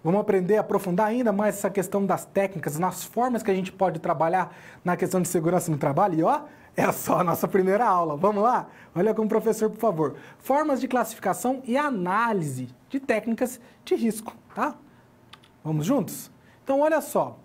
Vamos aprender a aprofundar ainda mais essa questão das técnicas, nas formas que a gente pode trabalhar na questão de segurança no trabalho. E ó, é só a nossa primeira aula. Vamos lá? Olha como professor, por favor. Formas de classificação e análise de técnicas de risco, tá? Vamos juntos? Então, olha só.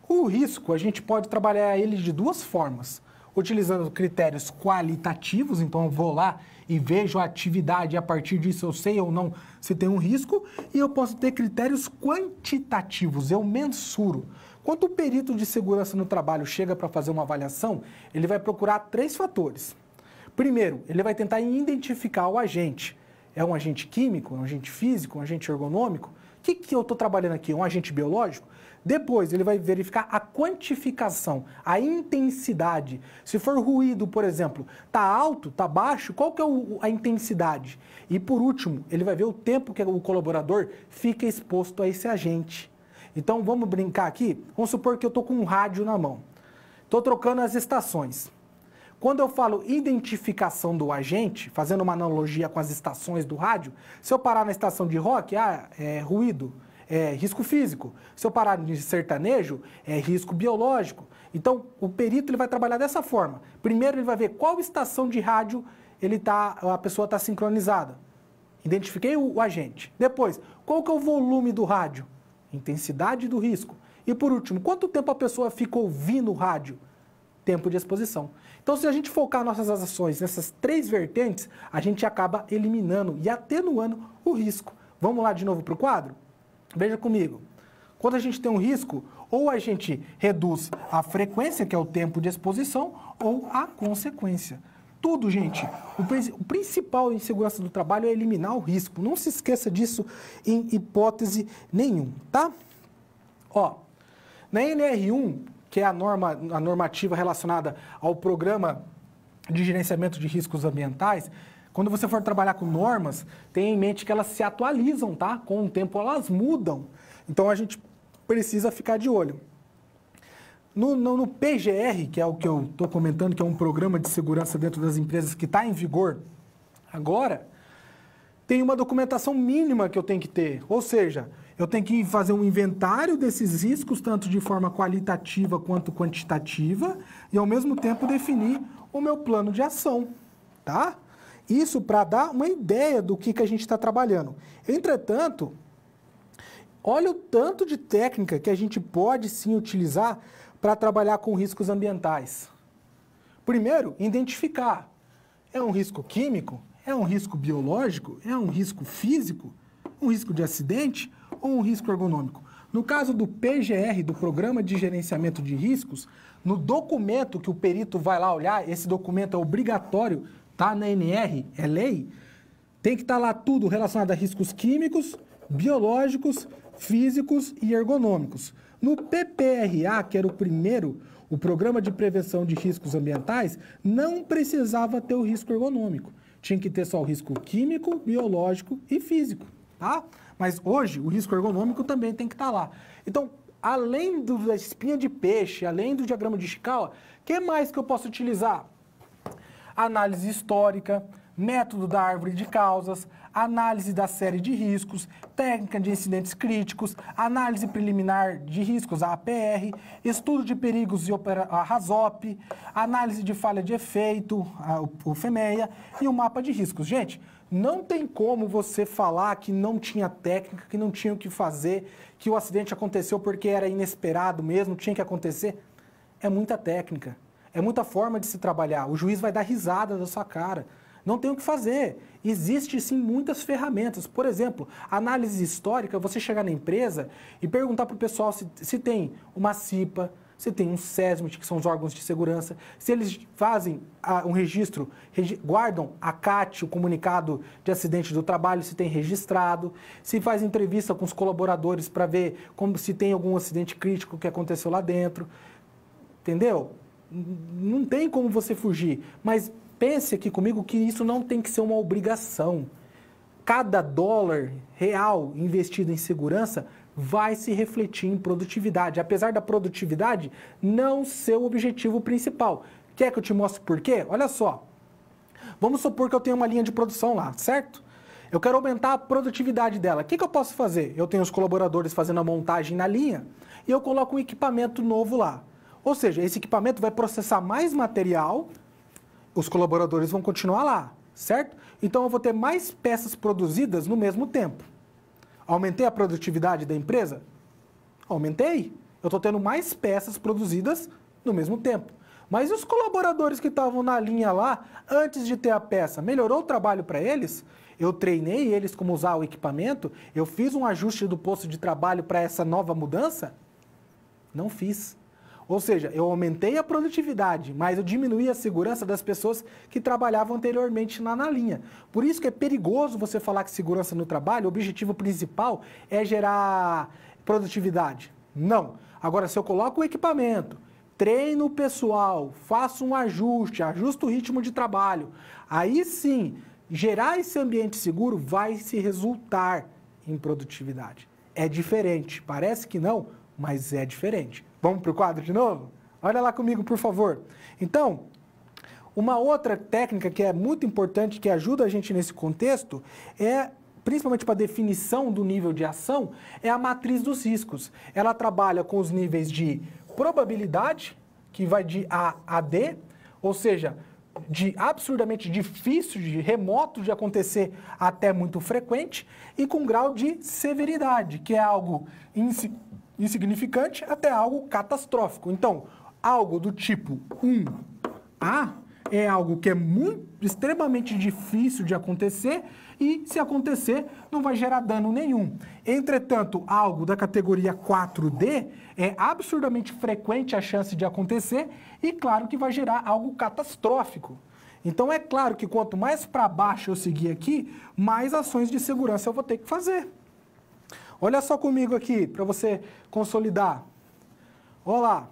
O risco, a gente pode trabalhar ele de duas formas. Utilizando critérios qualitativos, então eu vou lá e vejo a atividade e a partir disso eu sei ou não se tem um risco. E eu posso ter critérios quantitativos, eu mensuro. Quando o perito de segurança no trabalho chega para fazer uma avaliação, ele vai procurar 3 fatores. Primeiro, ele vai tentar identificar o agente. É um agente químico, um agente físico, um agente ergonômico? O que eu estou trabalhando aqui? Um agente biológico? Depois, ele vai verificar a quantificação, a intensidade. Se for ruído, por exemplo, está alto, está baixo, qual que é a intensidade? E, por último, ele vai ver o tempo que o colaborador fica exposto a esse agente. Então, vamos brincar aqui? Vamos supor que eu estou com um rádio na mão. Estou trocando as estações. Quando eu falo identificação do agente, fazendo uma analogia com as estações do rádio, se eu parar na estação de rock, é ruído. É risco físico. Se eu parar de sertanejo, é risco biológico. Então, o perito ele vai trabalhar dessa forma. Primeiro, ele vai ver qual estação de rádio a pessoa está sincronizada. Identifiquei o agente. Depois, qual que é o volume do rádio? Intensidade do risco. E por último, quanto tempo a pessoa fica ouvindo o rádio? Tempo de exposição. Então, se a gente focar nossas ações nessas 3 vertentes, a gente acaba eliminando e atenuando o risco. Vamos lá de novo para o quadro? Veja comigo, quando a gente tem um risco, ou a gente reduz a frequência, que é o tempo de exposição, ou a consequência. Tudo, gente, o principal em segurança do trabalho é eliminar o risco. Não se esqueça disso em hipótese nenhuma, tá? Ó, na NR1, que é a normativa relacionada ao Programa de Gerenciamento de Riscos Ambientais, quando você for trabalhar com normas, tenha em mente que elas se atualizam, tá? Com o tempo elas mudam. Então a gente precisa ficar de olho. No PGR, que é o que eu estou comentando, que é um programa de segurança dentro das empresas que está em vigor agora, tem uma documentação mínima que eu tenho que ter. Ou seja, eu tenho que fazer um inventário desses riscos, tanto de forma qualitativa quanto quantitativa, e ao mesmo tempo definir o meu plano de ação, tá? Isso para dar uma ideia do que a gente está trabalhando. Entretanto, olha o tanto de técnica que a gente pode sim utilizar para trabalhar com riscos ambientais. Primeiro, identificar. É um risco químico? É um risco biológico? É um risco físico? Um risco de acidente? Ou um risco ergonômico? No caso do PGR, do Programa de Gerenciamento de Riscos, no documento que o perito vai lá olhar, esse documento é obrigatório, tá na NR, é lei, tem que estar lá tudo relacionado a riscos químicos, biológicos, físicos e ergonômicos. No PPRA, que era o primeiro, o Programa de Prevenção de Riscos Ambientais, não precisava ter o risco ergonômico. Tinha que ter só o risco químico, biológico e físico, tá? Mas hoje o risco ergonômico também tem que estar lá. Então, além da espinha de peixe, além do diagrama de Ishikawa, o que mais que eu posso utilizar? Análise histórica, método da árvore de causas, análise da série de riscos, técnica de incidentes críticos, análise preliminar de riscos, a APR, estudo de perigos e a RASOP, análise de falha de efeito, o FEMEA e o mapa de riscos. Gente, não tem como você falar que não tinha técnica, que não tinha o que fazer, que o acidente aconteceu porque era inesperado mesmo, tinha que acontecer. É muita técnica. É muita forma de se trabalhar. O juiz vai dar risada da sua cara. Não tem o que fazer. Existe, sim, muitas ferramentas. Por exemplo, análise histórica, você chegar na empresa e perguntar para o pessoal se tem uma CIPA, se tem um SESMIT, que são os órgãos de segurança, se eles fazem um registro, guardam a CAT, o comunicado de acidente do trabalho, se tem registrado, se faz entrevista com os colaboradores para ver se tem algum acidente crítico que aconteceu lá dentro. Entendeu? Não tem como você fugir, mas pense aqui comigo que isso não tem que ser uma obrigação. Cada dólar real investido em segurança vai se refletir em produtividade, apesar da produtividade não ser o objetivo principal. Quer que eu te mostre por quê? Olha só, vamos supor que eu tenho uma linha de produção lá, certo? Eu quero aumentar a produtividade dela. O que eu posso fazer? Eu tenho os colaboradores fazendo a montagem na linha e eu coloco um equipamento novo lá. Ou seja, esse equipamento vai processar mais material, os colaboradores vão continuar lá, certo? Então eu vou ter mais peças produzidas no mesmo tempo. Aumentei a produtividade da empresa? Aumentei. Eu estou tendo mais peças produzidas no mesmo tempo. Mas e os colaboradores que estavam na linha lá, antes de ter a peça, melhorou o trabalho para eles? Eu treinei eles como usar o equipamento? Eu fiz um ajuste do posto de trabalho para essa nova mudança? Não fiz. Ou seja, eu aumentei a produtividade, mas eu diminuí a segurança das pessoas que trabalhavam anteriormente na linha. Por isso que é perigoso você falar que segurança no trabalho, o objetivo principal é gerar produtividade. Não. Agora, se eu coloco o equipamento, treino o pessoal, faço um ajuste, ajusto o ritmo de trabalho, aí sim, gerar esse ambiente seguro vai se resultar em produtividade. É diferente. Parece que não, mas é diferente. Vamos para o quadro de novo? Olha lá comigo, por favor. Então, uma outra técnica que é muito importante, que ajuda a gente nesse contexto, principalmente para a definição do nível de ação, é a matriz dos riscos. Ela trabalha com os níveis de probabilidade, que vai de A a D, ou seja, de absurdamente difícil, de remoto de acontecer até muito frequente, e com grau de severidade, que é algo insignificante até algo catastrófico. Então, algo do tipo 1A é algo que é extremamente difícil de acontecer e, se acontecer, não vai gerar dano nenhum. Entretanto, algo da categoria 4D é absurdamente frequente a chance de acontecer e, claro, que vai gerar algo catastrófico. Então, é claro que quanto mais para baixo eu seguir aqui, mais ações de segurança eu vou ter que fazer. Olha só comigo aqui, para você consolidar. Olha lá.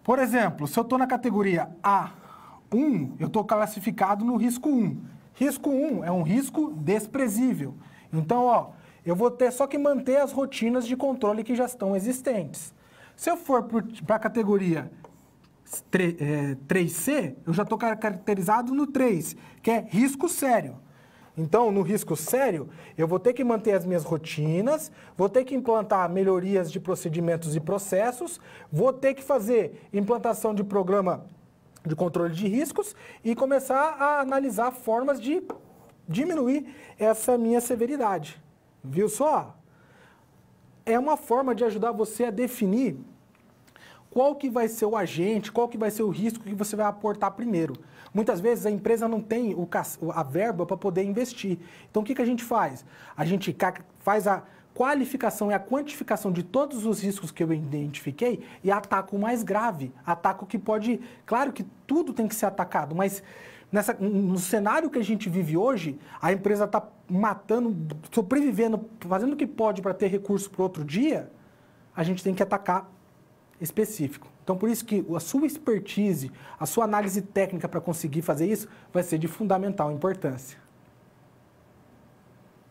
Por exemplo, se eu estou na categoria A1, eu estou classificado no risco 1. Risco 1 é um risco desprezível. Então, ó, eu vou ter só que manter as rotinas de controle que já estão existentes. Se eu for para a categoria 3C, eu já estou caracterizado no 3, que é risco sério. Então, no risco sério, eu vou ter que manter as minhas rotinas, vou ter que implantar melhorias de procedimentos e processos, vou ter que fazer implantação de programa de controle de riscos e começar a analisar formas de diminuir essa minha severidade. Viu só? É uma forma de ajudar você a definir qual que vai ser o agente, qual que vai ser o risco que você vai aportar primeiro. Muitas vezes a empresa não tem a verba para poder investir. Então o que a gente faz? A gente faz a qualificação e a quantificação de todos os riscos que eu identifiquei e ataco o mais grave. Ataco que pode... Claro que tudo tem que ser atacado, mas no cenário que a gente vive hoje, a empresa está matando, sobrevivendo, fazendo o que pode para ter recurso para outro dia, a gente tem que atacar específico. Então, por isso que a sua expertise, a sua análise técnica para conseguir fazer isso vai ser de fundamental importância.